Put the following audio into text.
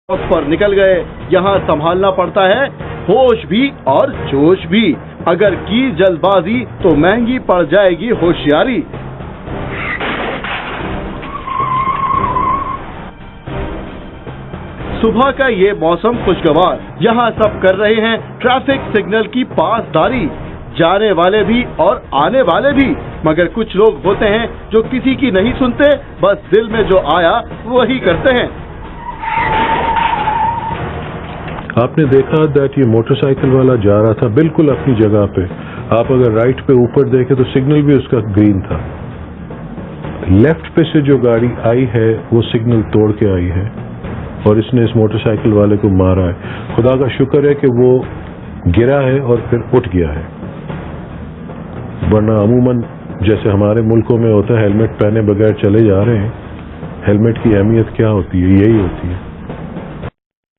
वक्त पर निकल गए। यहाँ संभालना पड़ता है होश भी और जोश भी। अगर की जल्दबाजी तो महंगी पड़ जाएगी होशियारी। सुबह का ये मौसम खुशगवार, यहाँ सब कर रहे हैं ट्रैफिक सिग्नल की पासदारी, जाने वाले भी और आने वाले भी। मगर कुछ लोग होते हैं जो किसी की नहीं सुनते, बस दिल में जो आया वही करते हैं। आपने देखा दैट ये मोटरसाइकिल वाला जा रहा था बिल्कुल अपनी जगह पे। आप अगर राइट पे ऊपर देखें तो सिग्नल भी उसका ग्रीन था। लेफ्ट पे से जो गाड़ी आई है वो सिग्नल तोड़ के आई है और इसने इस मोटरसाइकिल वाले को मारा है। खुदा का शुक्र है कि वो गिरा है और फिर उठ गया है, वरना अमूमन जैसे हमारे मुल्कों में होता है हेलमेट पहने बगैर चले जा रहे हैं। हेलमेट की अहमियत क्या होती है? यही होती है।